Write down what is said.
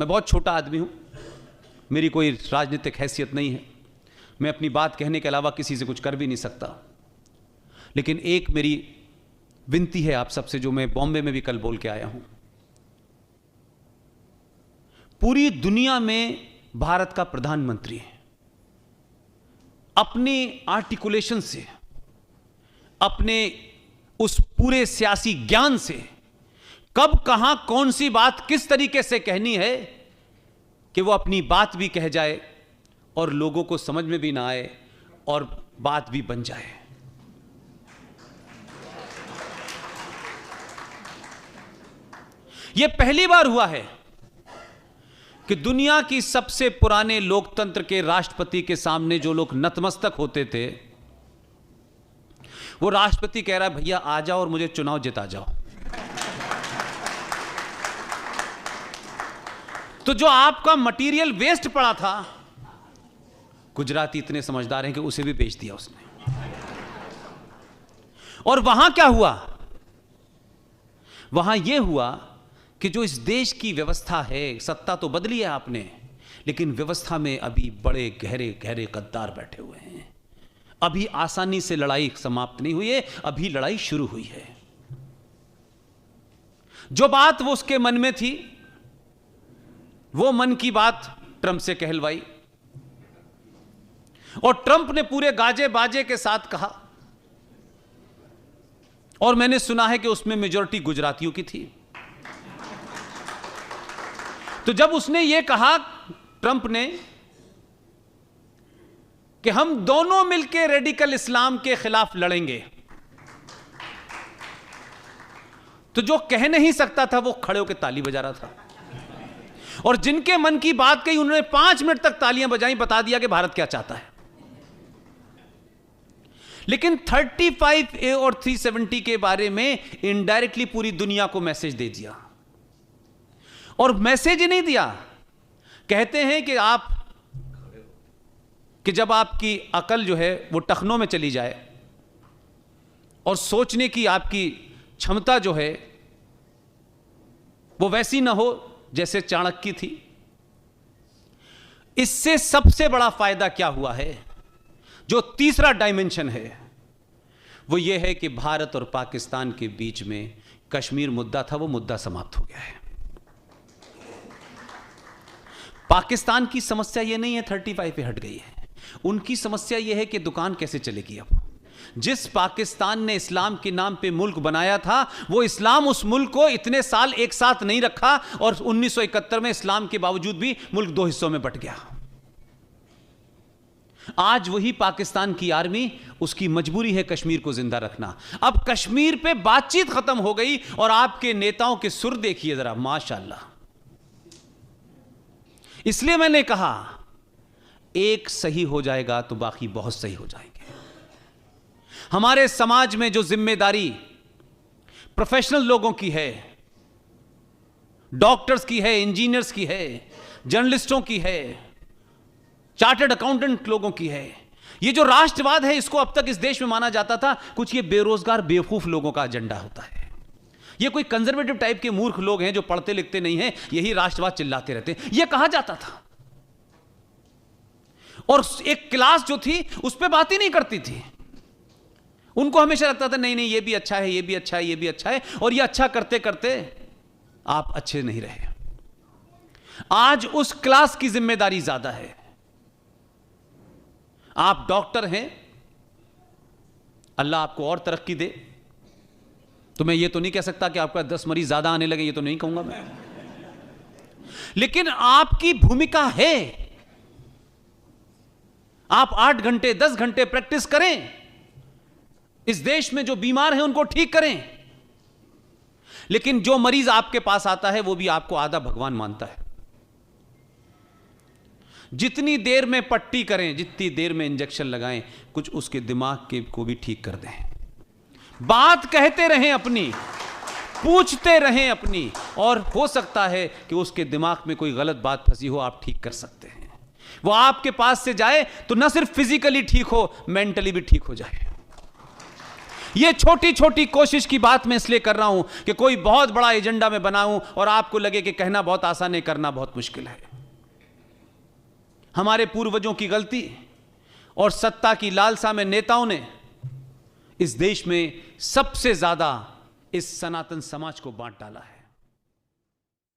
मैं बहुत छोटा आदमी हूं, मेरी कोई राजनीतिक हैसियत नहीं है, मैं अपनी बात कहने के अलावा किसी से कुछ कर भी नहीं सकता। लेकिन एक मेरी विनती है आप सबसे, जो मैं बॉम्बे में भी कल बोल के आया हूं। पूरी दुनिया में भारत का प्रधानमंत्री है, अपने आर्टिकुलेशन से, अपने उस पूरे सियासी ज्ञान से कब कहां कौन सी बात किस तरीके से कहनी है कि वो अपनी बात भी कह जाए और लोगों को समझ में भी ना आए और बात भी बन जाए। यह पहली बार हुआ है कि दुनिया की सबसे पुराने लोकतंत्र के राष्ट्रपति के सामने जो लोग नतमस्तक होते थे, वो राष्ट्रपति कह रहा है भैया आ जाओ और मुझे चुनाव जिता जाओ। तो जो आपका मटेरियल वेस्ट पड़ा था, गुजराती इतने समझदार हैं कि उसे भी बेच दिया उसने। और वहां क्या हुआ? वहां यह हुआ कि जो इस देश की व्यवस्था है, सत्ता तो बदली है आपने, लेकिन व्यवस्था में अभी बड़े गहरे गहरे गद्दार बैठे हुए हैं। अभी आसानी से लड़ाई समाप्त नहीं हुई है, अभी लड़ाई शुरू हुई है। जो बात वो उसके मन में थी, वो मन की बात ट्रंप से कहलवाई, और ट्रंप ने पूरे गाजे बाजे के साथ कहा, और मैंने सुना है कि उसमें मेजॉरिटी गुजरातियों की थी। तो जब उसने ये कहा ट्रंप ने कि हम दोनों मिलकर रेडिकल इस्लाम के खिलाफ लड़ेंगे, तो जो कह नहीं सकता था वो खड़े होकर ताली बजा रहा था, और जिनके मन की बात कही उन्होंने 5 मिनट तक तालियां बजाई, बता दिया कि भारत क्या चाहता है। लेकिन 35A और 370 के बारे में इनडायरेक्टली पूरी दुनिया को मैसेज दे दिया। और मैसेज ही नहीं दिया, कहते हैं कि जब आपकी अकल जो है वो टखनों में चली जाए और सोचने की आपकी क्षमता जो है वो वैसी ना हो जैसे चाणक्य थी, इससे सबसे बड़ा फायदा क्या हुआ है? जो तीसरा डायमेंशन है वो ये है कि भारत और पाकिस्तान के बीच में कश्मीर मुद्दा था, वो मुद्दा समाप्त हो गया है। पाकिस्तान की समस्या ये नहीं है 35 पे हट गई है, उनकी समस्या ये है कि दुकान कैसे चलेगी। अब जिस पाकिस्तान ने इस्लाम के नाम पे मुल्क बनाया था, वो इस्लाम उस मुल्क को इतने साल एक साथ नहीं रखा, और 1971 में इस्लाम के बावजूद भी मुल्क 2 हिस्सों में बंट गया। आज वही पाकिस्तान की आर्मी, उसकी मजबूरी है कश्मीर को जिंदा रखना। अब कश्मीर पे बातचीत खत्म हो गई, और आपके नेताओं के सुर देखिए जरा, माशाल्लाह। इसलिए मैंने कहा एक सही हो जाएगा तो बाकी बहुत सही हो जाएंगे। हमारे समाज में जो जिम्मेदारी प्रोफेशनल लोगों की है, डॉक्टर्स की है, इंजीनियर्स की है, जर्नलिस्टों की है, चार्टर्ड अकाउंटेंट लोगों की है, ये जो राष्ट्रवाद है, इसको अब तक इस देश में माना जाता था कुछ ये बेरोजगार बेवकूफ लोगों का एजेंडा होता है। ये कोई कंजर्वेटिव टाइप के मूर्ख लोग हैं जो पढ़ते लिखते नहीं हैं, यही राष्ट्रवाद चिल्लाते रहते हैं, ये कहा जाता था। और एक क्लास जो थी उस पर बात ही नहीं करती थी, उनको हमेशा लगता था नहीं नहीं ये भी अच्छा है, ये भी अच्छा है, ये भी अच्छा है, और ये अच्छा करते करते आप अच्छे नहीं रहे। आज उस क्लास की जिम्मेदारी ज्यादा है। आप डॉक्टर हैं, अल्लाह आपको और तरक्की दे, तो मैं ये तो नहीं कह सकता कि आपका 10 मरीज ज्यादा आने लगे, ये तो नहीं कहूंगा मैं, लेकिन आपकी भूमिका है। आप 8 घंटे 10 घंटे प्रैक्टिस करें, इस देश में जो बीमार हैं उनको ठीक करें, लेकिन जो मरीज आपके पास आता है वो भी आपको आधा भगवान मानता है। जितनी देर में पट्टी करें, जितनी देर में इंजेक्शन लगाएं, कुछ उसके दिमाग के को भी ठीक कर दें। बात कहते रहें अपनी, पूछते रहें अपनी, और हो सकता है कि उसके दिमाग में कोई गलत बात फंसी हो, आप ठीक कर सकते हैं। वो आपके पास से जाए तो न सिर्फ फिजिकली ठीक हो, मेंटली भी ठीक हो जाए। ये छोटी छोटी कोशिश की बात मैं इसलिए कर रहा हूं कि कोई बहुत बड़ा एजेंडा में बनाऊं और आपको लगे कि कहना बहुत आसान है, करना बहुत मुश्किल है। हमारे पूर्वजों की गलती और सत्ता की लालसा में नेताओं ने इस देश में सबसे ज्यादा इस सनातन समाज को बांट डाला है।